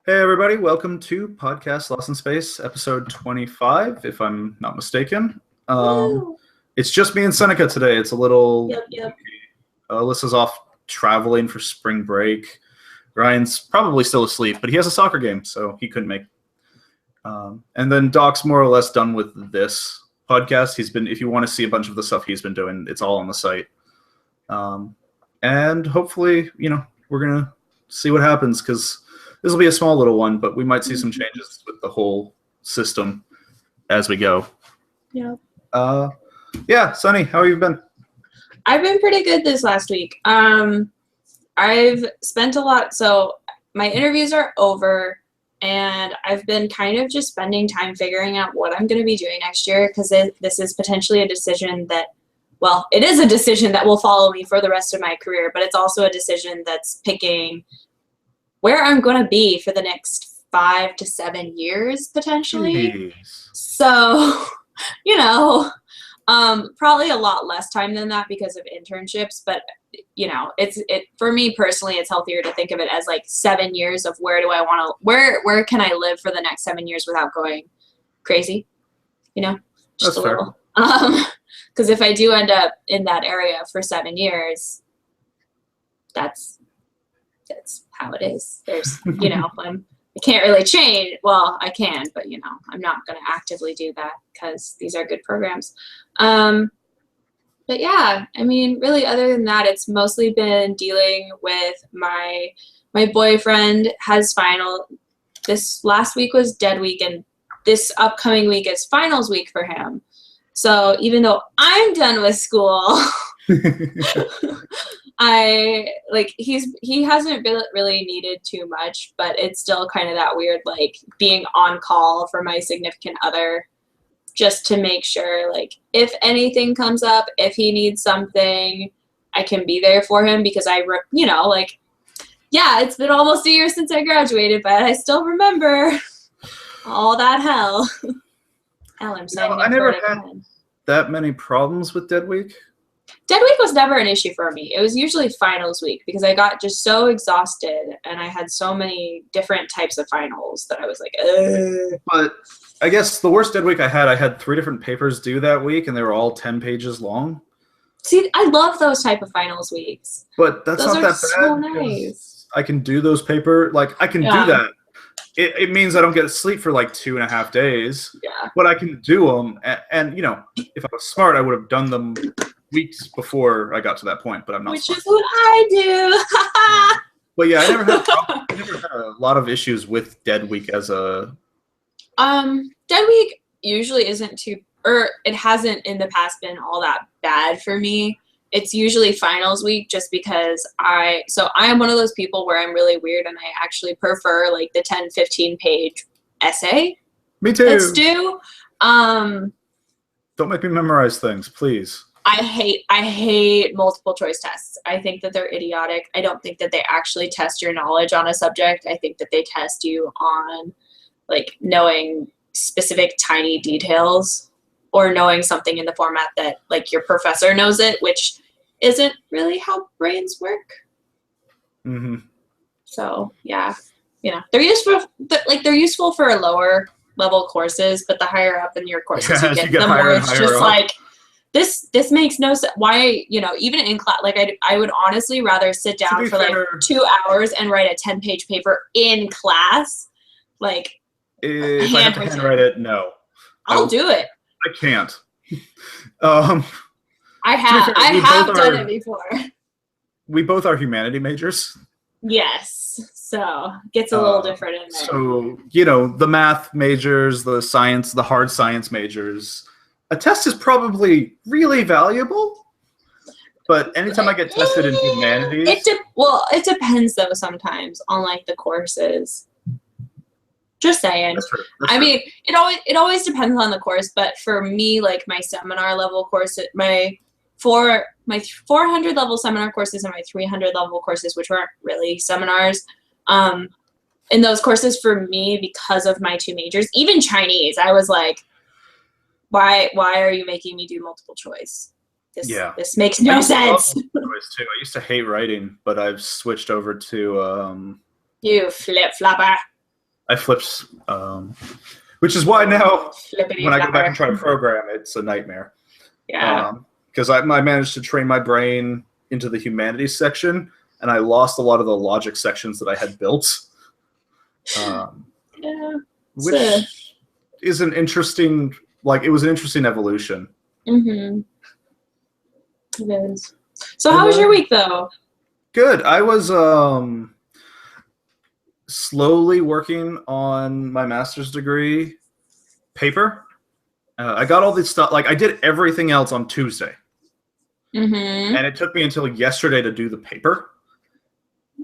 Hey everybody, welcome to Podcast Lost in Space, episode 25, if I'm not mistaken. Woo! It's just me and Seneca today. It's a little... Yep. Alyssa's off traveling for spring break. Ryan's probably still asleep, but he has a soccer game, so he couldn't make... and then Doc's more or less done with this podcast. If you want to see a bunch of the stuff he's been doing, it's all on the site. And hopefully, we're going to see what happens, because this will be a small little one, but we might see some changes with the whole system as we go. Yeah. Yeah, Sunny, how have you been? I've been pretty good this last week. I've spent a lot, so my interviews are over, and I've been kind of just spending time figuring out what I'm going to be doing next year, because this is potentially a decision that, well, it is a decision that will follow me for the rest of my career, but it's also a decision that's picking where I'm going to be for the next 5 to 7 years, potentially. Jeez. So, probably a lot less time than that because of internships, but for me personally, it's healthier to think of it as like 7 years of where can I live for the next 7 years without going crazy, just That's a fair. little. Because if I do end up in that area for 7 years, that's how it is. There's, I can't really change. Well, I can, but I'm not going to actively do that because these are good programs. But yeah, I mean, really, other than that, it's mostly been dealing with my boyfriend has final. This last week was dead week, and this upcoming week is finals week for him. So even though I'm done with school, he hasn't really needed too much, but it's still kind of that weird, like, being on call for my significant other just to make sure, like, if anything comes up, if he needs something, I can be there for him, because it's been almost a year since I graduated, but I still remember all that hell. Hell, I'm signing I up never for it had again. that many problems with Dead Week. Dead week was never an issue for me. It was usually finals week because I got just so exhausted and I had so many different types of finals that I was like, ugh. But I guess the worst Dead Week I had 3 different papers due that week, and they were all 10 pages long. See, I love those type of finals weeks. But that's Those not are that so bad. nice. I can do those I can do that. It means I don't get to sleep for like 2.5 days. Yeah. But I can do them, and if I was smart, I would have done them weeks before I got to that point. But I'm not. Which smart. is what I do. But yeah, I never had a lot of issues with Dead Week as a. Dead week usually isn't it hasn't in the past been all that bad for me. It's usually finals week just because I am one of those people where I'm really weird and I actually prefer like the 10, 15 page essay. Me too. That's due. Don't make me memorize things, please. I hate multiple choice tests. I think that they're idiotic. I don't think that they actually test your knowledge on a subject. I think that they test you on like knowing specific tiny details or knowing something in the format that like your professor knows it, which isn't really how brains work. Mm-hmm. So yeah, they're useful for lower level courses, but the higher up in your courses you get, the more it's just up. Like this makes no sense. Why, even in class, like I would honestly rather sit down for like 2 hours and write a 10-page paper in class. Like, if I have to handwrite it, no. I'll do it. I can't. I have done it before. We both are humanity majors. Yes. So gets a little different in there. So, the math majors, the hard science majors, a test is probably really valuable. But anytime I get tested in humanities... it depends, though, sometimes on, like, the courses. Just saying. That's true. I mean, it always depends on the course, but for me, like, my seminar level course, my 400 level seminar courses and my 300 level courses, which weren't really seminars, in those courses for me, because of my 2 majors, even Chinese, I was like, why are you making me do multiple choice? This makes no sense. Too. I used to hate writing, but I've switched over to you flip-flopper. I flipped, which is why now Flippity when I go back and flapper. try to program, it's a nightmare. Yeah. Because I managed to train my brain into the humanities section, and I lost a lot of the logic sections that I had built. Yeah. Which is an interesting, like, it was an interesting evolution. Mm-hmm. It is. So how was your week though? Good. I was slowly working on my master's degree paper. I got all this stuff. Like, I did everything else on Tuesday, Mm-hmm. and it took me until yesterday to do the paper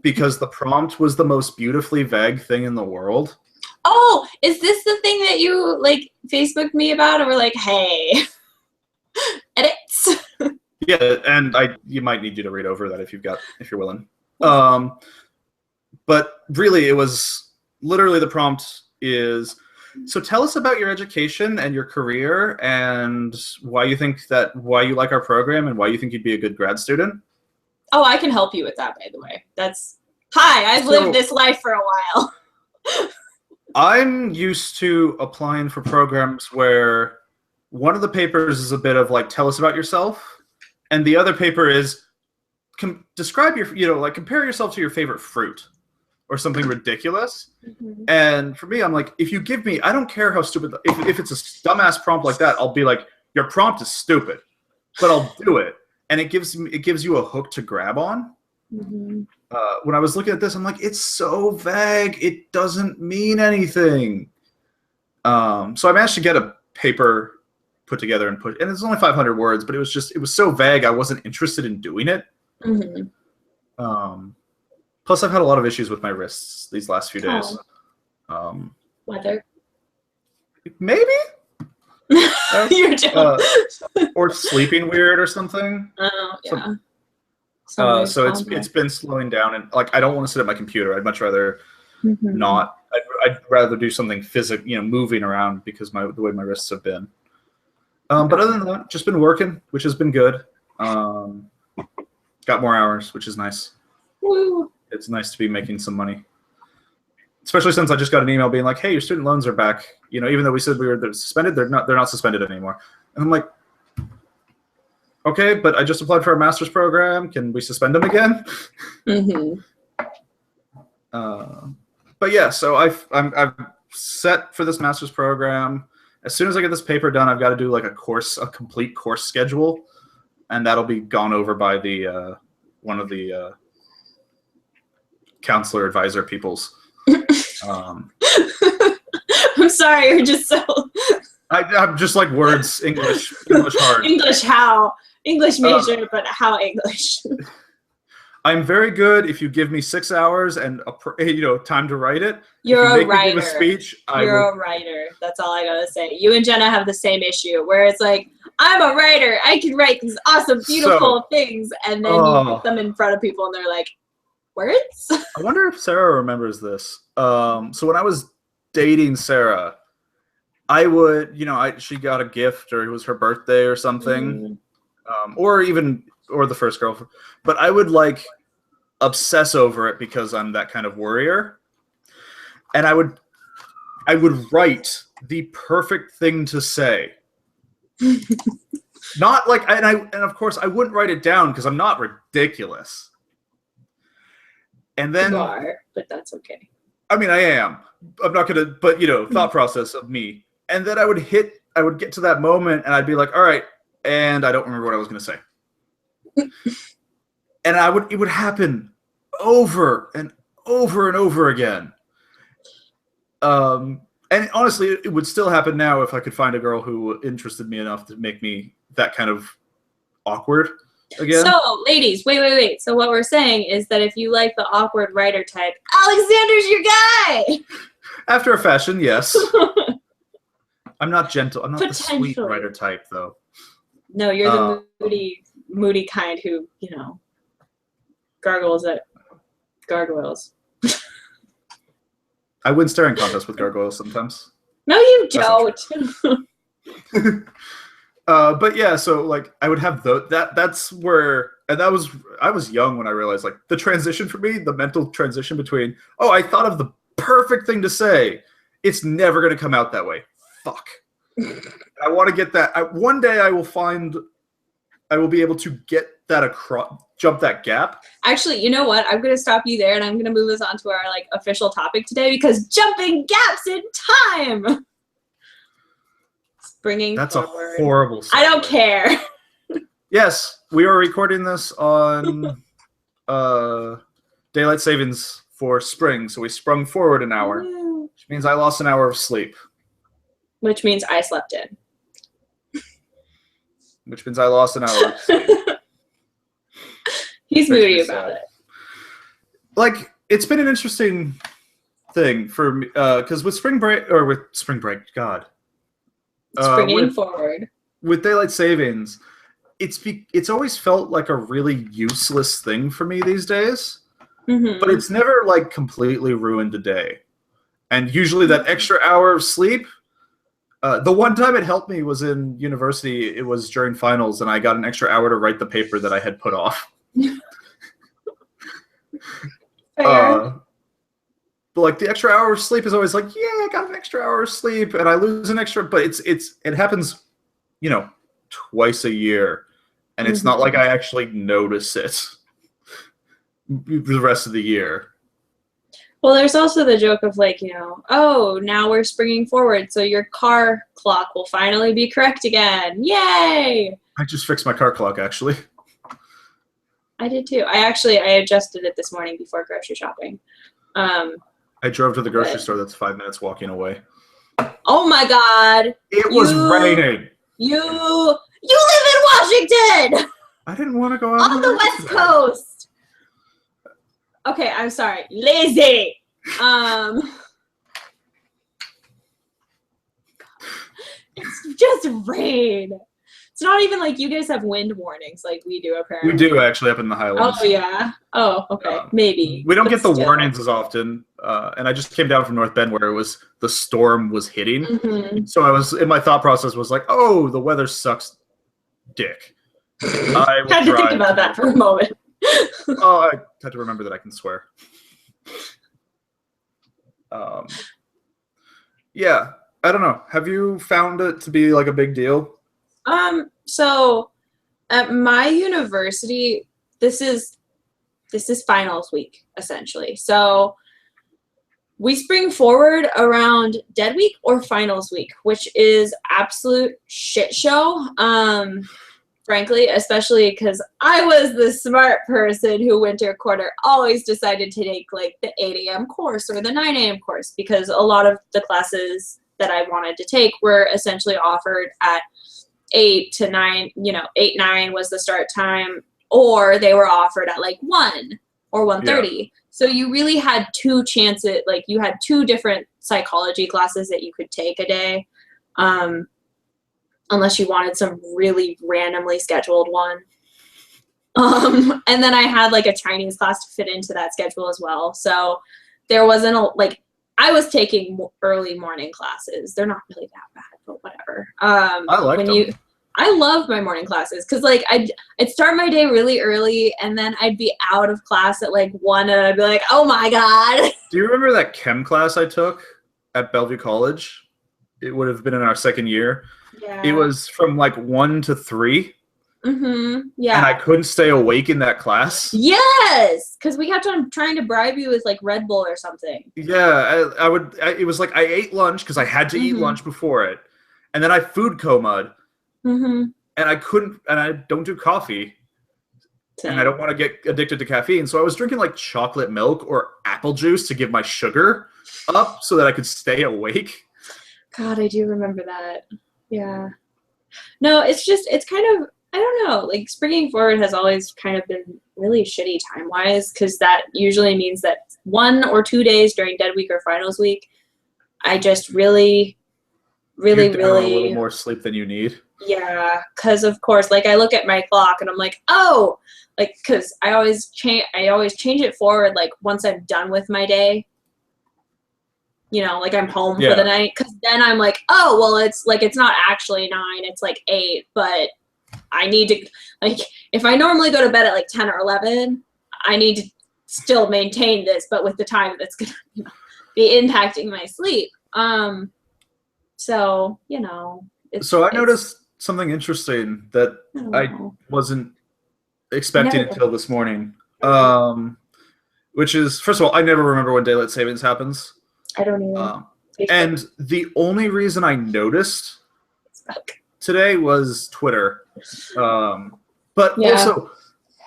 because the prompt was the most beautifully vague thing in the world. Oh, is this the thing that you like Facebooked me about, and were like, "Hey, edits"? Yeah, and you might need you to read over that if you're willing. But really, it was literally the prompt is, so tell us about your education and your career and why you like our program and why you think you'd be a good grad student. Oh, I can help you with that, by the way. I've lived this life for a while. I'm used to applying for programs where one of the papers is a bit of like, tell us about yourself, and the other paper is describe compare yourself to your favorite fruit or something ridiculous. Mm-hmm. And for me, I'm like, if you give me, I don't care how stupid, if it's a dumbass prompt like that, I'll be like, your prompt is stupid, but I'll do it. And it gives you a hook to grab on. Mm-hmm. When I was looking at this, I'm like, it's so vague. It doesn't mean anything. So I managed to get a paper put together and it's only 500 words, but it was so vague. I wasn't interested in doing it. Mm-hmm. Plus, I've had a lot of issues with my wrists these last few days. Weather. Maybe. You're joking. Or sleeping weird or something. Oh, yeah. So it's been slowing down, and like, I don't want to sit at my computer. I'd much rather Mm-hmm. not. I'd rather do something physical, moving around, because the way my wrists have been. But other than that, just been working, which has been good. Got more hours, which is nice. Woo. It's nice to be making some money, especially since I just got an email being like, "Hey, your student loans are back." Even though we said they're suspended, they're not suspended anymore. And I'm like, okay, but I just applied for a master's program. Can we suspend them again? Mm-hmm. But yeah, so I've set for this master's program. As soon as I get this paper done, I've got to do like a complete course schedule, and that'll be gone over by the one of the counselor advisor peoples. I'm sorry, you're just so. I'm just like words, English hard. English major, but how English? I'm very good if you give me 6 hours and time to write it. You're if you a writer. Me give a speech, You're a writer. That's all I gotta say. You and Jenna have the same issue, where it's like, I'm a writer. I can write these awesome, beautiful things, and then you put them in front of people, and they're like, words? I wonder if Sarah remembers this. So when I was dating Sarah, I would, she got a gift, or it was her birthday or something, or the first girlfriend, but I would like obsess over it because I'm that kind of worrier, and I would write the perfect thing to say. Not like, and of course I wouldn't write it down because I'm not ridiculous. And then You are, but that's okay. I mean, I am. I'm not gonna, but thought process of me. And then I would get to that moment, and I'd be like, all right, and I don't remember what I was gonna say. And it would happen over and over and over again. And honestly, it would still happen now if I could find a girl who interested me enough to make me that kind of awkward again. So, ladies, wait. So what we're saying is that if you like the awkward writer type, Alexander's your guy! After a fashion, yes. I'm not gentle. I'm not the sweet Potentially. writer type, though. No, you're the moody kind who, gargles at gargoyles. I win staring contests with gargoyles sometimes. No, you don't. But yeah, so like I would have that's where, and I was young when I realized like the transition for me, the mental transition between, I thought of perfect thing to say. It's never going to come out that way. Fuck. I want to get that. One day I will be able to get that across, jump that gap. Actually, you know what? I'm going to stop you there, and I'm going to move us on to our like official topic today, because jumping gaps in time. Springing That's forward. a horrible segue. I don't care. Yes, we are recording this on daylight savings for spring, so we sprung forward an hour, which means I lost an hour of sleep. Which means I slept in. Which means I lost an hour of sleep. He's moody about it. Like, it's been an interesting thing for me, because with spring break, God. Springing forward. With daylight savings, it's always felt like a really useless thing for me these days, but it's never like completely ruined a day. And usually that extra hour of sleep, the one time it helped me was in university. It was during finals, and I got an extra hour to write the paper that I had put off. But like the extra hour of sleep is always like, yeah, I got an extra hour of sleep, and I lose an extra. But it happens, twice a year, and it's not like I actually notice it the rest of the year. Well, there's also the joke of like, oh, now we're springing forward, so your car clock will finally be correct again. Yay! I just fixed my car clock, actually. I did too. I adjusted it this morning before grocery shopping. I drove to the grocery store that's 5 minutes walking away. Oh my God! It was raining. You live in Washington! I didn't want to go out on the West Coast. Okay, I'm sorry. Lazy. It's just rain. It's not even like you guys have wind warnings like we do, apparently. We do, actually, up in the Highlands. Oh, yeah. Oh, okay. Maybe. We don't get the warnings as often. And I just came down from North Bend where the storm was hitting. So my thought process was like, oh, the weather sucks dick. I had to think about that for a moment. I had to remember that I can swear. Yeah, I don't know. Have you found it to be like a big deal? So at my university, this is finals week, essentially. So we spring forward around dead week or finals week, which is absolute shit show. Frankly, especially because I was the smart person who winter quarter always decided to take like the 8 a.m. course or the 9 a.m. course, because a lot of the classes that I wanted to take were essentially offered at 8 to 9, 8, 9 was the start time, or they were offered at like 1 or 1:30. Yeah. So you really had two chances, like you had two different psychology classes that you could take a day. Unless you wanted some really randomly scheduled one. And then I had like a Chinese class to fit into that schedule as well. So there wasn't I was taking early morning classes. They're not really that bad, but whatever. I like them. I love my morning classes because like I'd start my day really early, and then I'd be out of class at like 1, and I'd be like, oh my God. Do you remember that chem class I took at Bellevue College? It would have been in our second year. Yeah. It was from like 1 to 3. Yeah. And I couldn't stay awake in that class. Yes, because we kept on trying to bribe you with like Red Bull or something. Yeah, it was like I ate lunch because I had to eat lunch before it, and then I food coma'd, and I couldn't, and I don't do coffee, and I don't want to get addicted to caffeine, so I was drinking like chocolate milk or apple juice to give my sugar up so that I could stay awake. God, I do remember that. Yeah. No, it's kind of, I don't know, like springing forward has always kind of been really shitty time-wise, because that usually means that 1 or 2 days during dead week or finals week, I just really a little more sleep than you need. Yeah, because of course, like I look at my clock and I'm like, oh, like because I always change it forward like once I'm done with my day. Like I'm home for the night, because then I'm like, oh, well, it's not actually 9, it's like 8, but I need to, like, if I normally go to bed at like 10 or 11, I need to still maintain this, but with the time that's gonna, be impacting my sleep. So, So I noticed something interesting that I wasn't expecting until this morning. Which is, first of all, I never remember when daylight savings happens. I don't even. And the only reason I noticed today was Twitter. But also,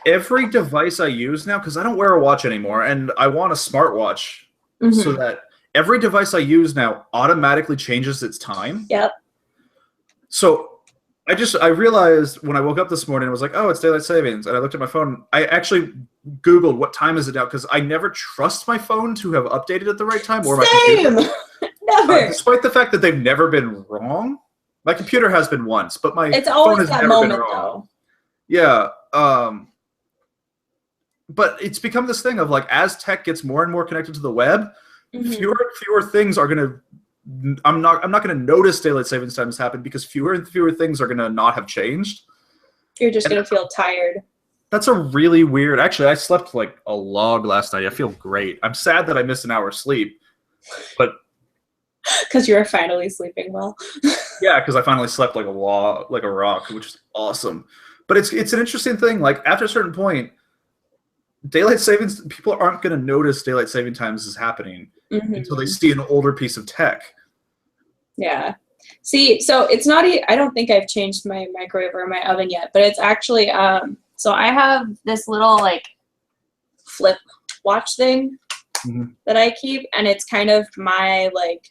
every device I use now, because I don't wear a watch anymore, and I want a smartwatch so that every device I use now automatically changes its time. Yep. So I realized when I woke up this morning, I was like, oh, it's daylight savings. And I looked at my phone. I actually Googled what time is it now, because I never trust my phone to have updated at the right time, or my computer. Never. Despite the fact that they've never been wrong. My computer has been once, but my phone has never been wrong. Though. Yeah. But it's become this thing of like, as tech gets more and more connected to the web, fewer things are going to, I'm not going to notice daylight savings times happen, because fewer and fewer things are going to not have changed. You're just going to feel tired. That's a really weird, actually, I slept like a log last night. I feel great. I'm sad that I missed an hour's sleep, but. Because you were finally sleeping well. Yeah, because I finally slept like a rock, which is awesome. But it's an interesting thing. Like, after a certain point, daylight savings, people aren't going to notice daylight saving times is happening until they see an older piece of tech. Yeah. See, so it's not, I don't think I've changed my microwave or my oven yet, but it's actually, so I have this little like flip watch thing that I keep, and it's kind of my like,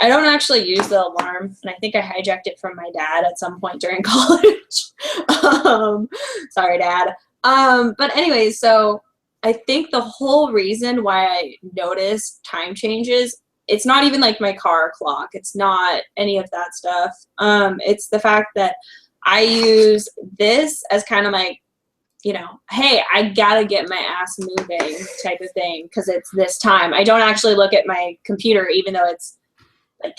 I don't actually use the alarm, and I think I hijacked it from my dad at some point during college. Sorry, Dad. But anyways, so I think the whole reason why I notice time changes, it's not even like my car clock. It's not any of that stuff. It's the fact that I use this as kind of like, hey, I gotta get my ass moving type of thing, because it's this time. I don't actually look at my computer, even though it's like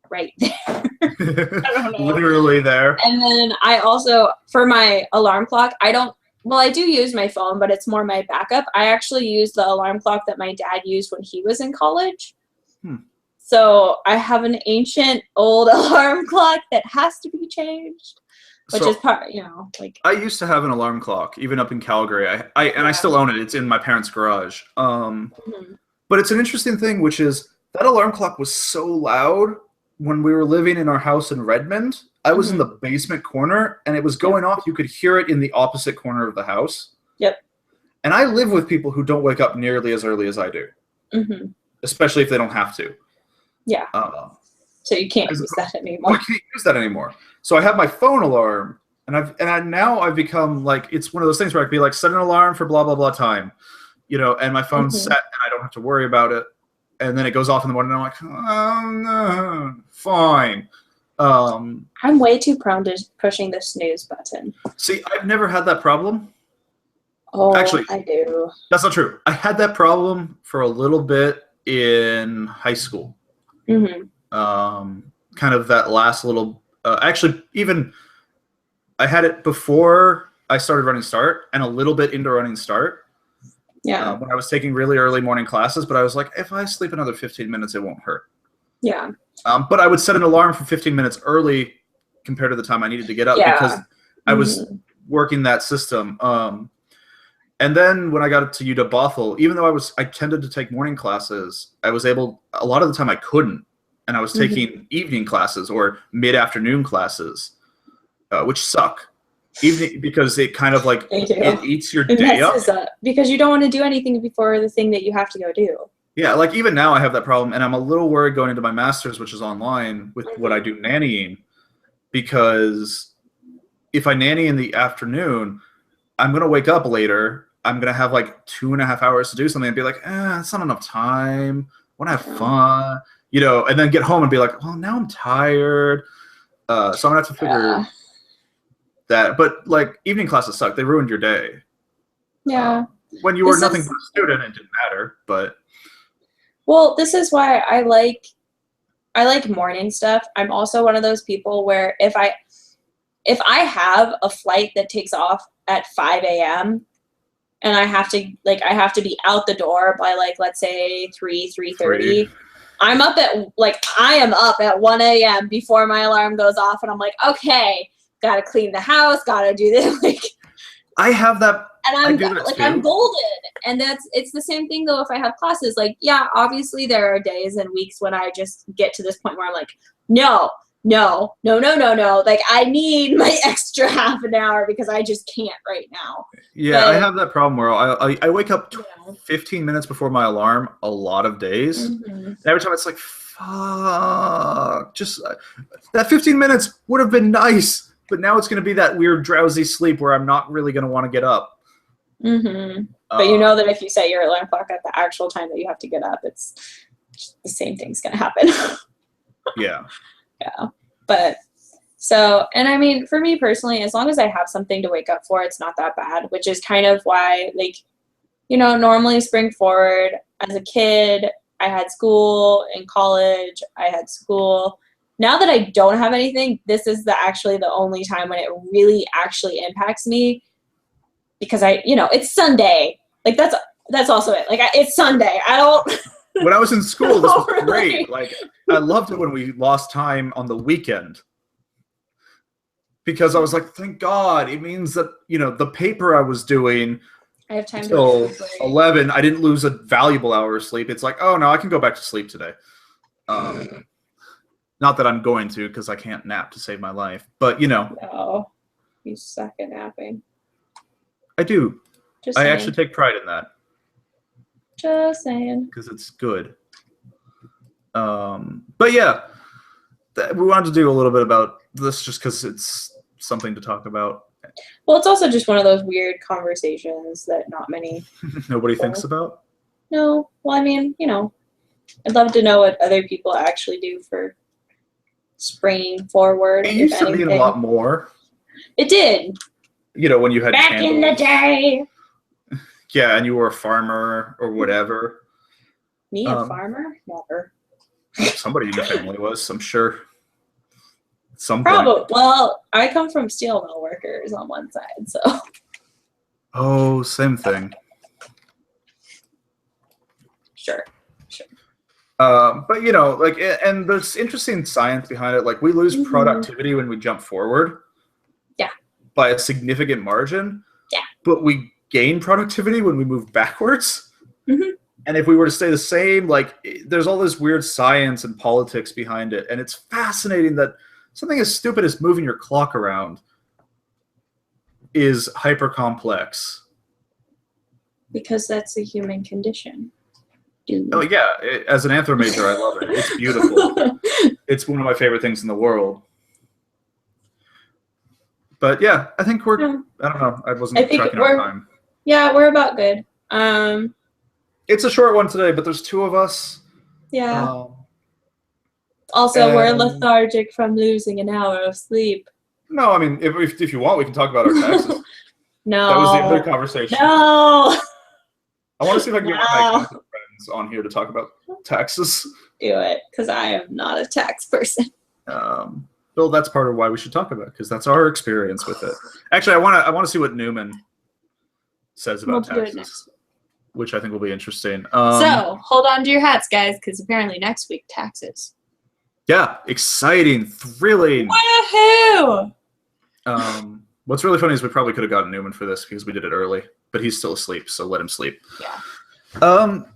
right there. I don't know. Literally there. And then I also, for my alarm clock, I do use my phone, but it's more my backup. I actually use the alarm clock that my dad used when he was in college. So I have an ancient old alarm clock that has to be changed, which is part, like. I used to have an alarm clock, even up in Calgary. I still own it. It's in my parents' garage. But it's an interesting thing, which is that alarm clock was so loud when we were living in our house in Redmond. I was in the basement corner, and it was going off. You could hear it in the opposite corner of the house. Yep. And I live with people who don't wake up nearly as early as I do, especially if they don't have to. Yeah. So you can't use that anymore. I can't use that anymore. So I have my phone alarm, and now I've become like, it's one of those things where I can be like, set an alarm for blah blah blah time, and my phone's set, and I don't have to worry about it. And then it goes off in the morning, and I'm like, oh, no, fine. I'm way too prone to pushing the snooze button. See, I've never had that problem. Oh, actually, I do. That's not true. I had that problem for a little bit in high school. Kind of that last little. Actually, even I had it before I started running Start, and a little bit into running Start. Yeah. When I was taking really early morning classes, but I was like, if I sleep another 15 minutes, it won't hurt. Yeah. But I would set an alarm for 15 minutes early compared to the time I needed to get up because I was working that system. And then when I got to UW Bothell, even though I tended to take morning classes, I was able, a lot of the time I couldn't. And I was taking evening classes or mid-afternoon classes, which suck. Evening, because it kind of like it eats your day up. Because you don't want to do anything before the thing that you have to go do. Yeah, like even now I have that problem, and I'm a little worried going into my master's, which is online, with what I do nannying, because if I nanny in the afternoon, I'm going to wake up later. I'm going to have like 2.5 hours to do something and be like, it's not enough time. I want to have fun, and then get home and be like, well, now I'm tired. So I'm going to have to figure that. But like evening classes suck. They ruined your day. Yeah. When you were nothing but a student, it didn't matter, but. Well, this is why I like morning stuff. I'm also one of those people where if I have a flight that takes off at 5 a.m., and I have to be out the door by like, let's say 3:30. I am up at 1 a.m. before my alarm goes off, and I'm like, okay, gotta clean the house, gotta do this. Like, I have that. and I do that too. I'm golden. And it's the same thing though if I have classes. Like, yeah, obviously there are days and weeks when I just get to this point where I'm like, no. Like, I need my extra half an hour because I just can't right now. Yeah, I have that problem where I wake up 15 minutes before my alarm a lot of days. Mm-hmm. And every time it's like, fuck, just that 15 minutes would have been nice, but now it's going to be that weird drowsy sleep where I'm not really going to want to get up. Mm-hmm. But you know that if you set your alarm clock at the actual time that you have to get up, it's the same thing's going to happen. Yeah. Yeah. But so, and I mean, for me personally, as long as I have something to wake up for, it's not that bad, which is kind of why, like, you know, normally spring forward as a kid, I had school. In college, I had school. Now that I don't have anything, this is actually the only time when it really actually impacts me because it's Sunday. Like, that's also it. Like, it's Sunday. I don't. When I was in school, this was great. Like, I loved it when we lost time on the weekend because I was like, thank God. It means that, the paper I was doing I have time until 11, I didn't lose a valuable hour of sleep. It's like, oh, no, I can go back to sleep today. Not that I'm going to because I can't nap to save my life. But, No, you suck at napping. I do. Just I saying. actually take pride in that. Just saying. Because it's good. But yeah, we wanted to do a little bit about this just because it's something to talk about. Well, it's also just one of those weird conversations that not many nobody thinks about. No. Well, I mean, I'd love to know what other people actually do for springing forward. It used to mean a lot more. It did. When you had back candles. in the day. Yeah, and you were a farmer or whatever. Me, a farmer? Never. Somebody in the family was, I'm sure. Probably. Well, I come from steel mill workers on one side, so. Oh, same thing. Sure. But and there's interesting science behind it. Like, we lose productivity when we jump forward. Yeah. By a significant margin. Yeah. But we gain productivity when we move backwards. Mm-hmm. And if we were to stay the same, there's all this weird science and politics behind it. And it's fascinating that something as stupid as moving your clock around is hyper complex. Because that's a human condition. Dude. Oh, yeah. As an anthro major, I love it. It's beautiful. It's one of my favorite things in the world. But yeah, I think I don't know. I wasn't tracking our time. Yeah, we're about good. It's a short one today, but there's two of us. Yeah. Also, we're lethargic from losing an hour of sleep. No, I mean, if you want, we can talk about our taxes. No. That was the other conversation. No. I want to see if I can get one of my friends on here to talk about taxes. Do it, because I am not a tax person. Bill, that's part of why we should talk about it, because that's our experience with it. Actually, I want to see what Newman says about taxes, which I think will be interesting. So hold on to your hats, guys, because apparently next week taxes. Yeah, exciting, thrilling. Woohoo! What's really funny is we probably could have gotten Newman for this because we did it early, but he's still asleep, so let him sleep. Yeah.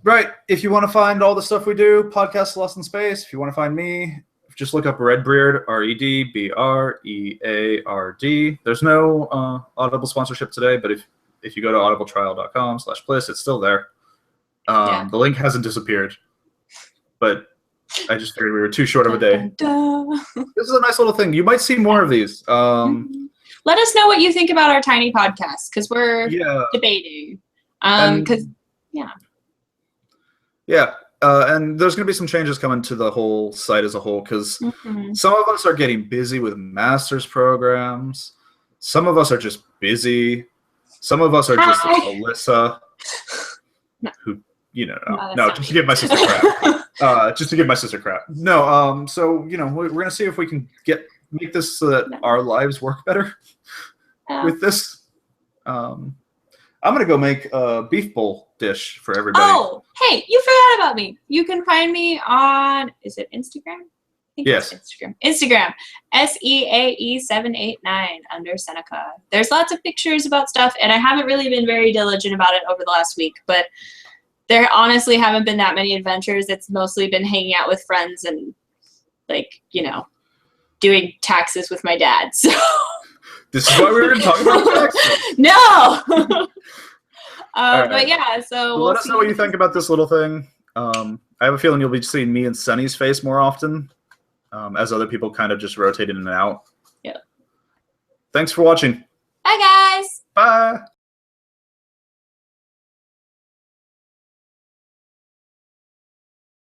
Right. If you want to find all the stuff we do, Podcast Lost in Space. If you want to find me, just look up Redbeard, REDBREARD. There's no Audible sponsorship today, but if you go to audibletrial.com/Bliss, it's still there. The link hasn't disappeared, but I just figured we were too short of a day. This is a nice little thing. You might see more of these. Let us know what you think about our tiny podcast, because we're debating. And there's going to be some changes coming to the whole site as a whole, because some of us are getting busy with master's programs. Some of us are just busy. Some of us are just Alyssa, who, just to give my sister crap. So, we're going to see if we can make this so that our lives work better with this. I I'm gonna go make a beef bowl dish for everybody. Oh, hey, you forgot about me. You can find me on, is it Instagram? I think Yes. it's Instagram. SEAE789 under Seneca. There's lots of pictures about stuff, and I haven't really been very diligent about it over the last week, but there honestly haven't been that many adventures. It's mostly been hanging out with friends and, like, you know, doing taxes with my dad. So This is why we were talking about taxes. no. right. But yeah, so Let us know what you think about this little thing. I have a feeling you'll be seeing me and Sunny's face more often, as other people kind of just rotate in and out. Yeah. Thanks for watching. Bye, guys. Bye.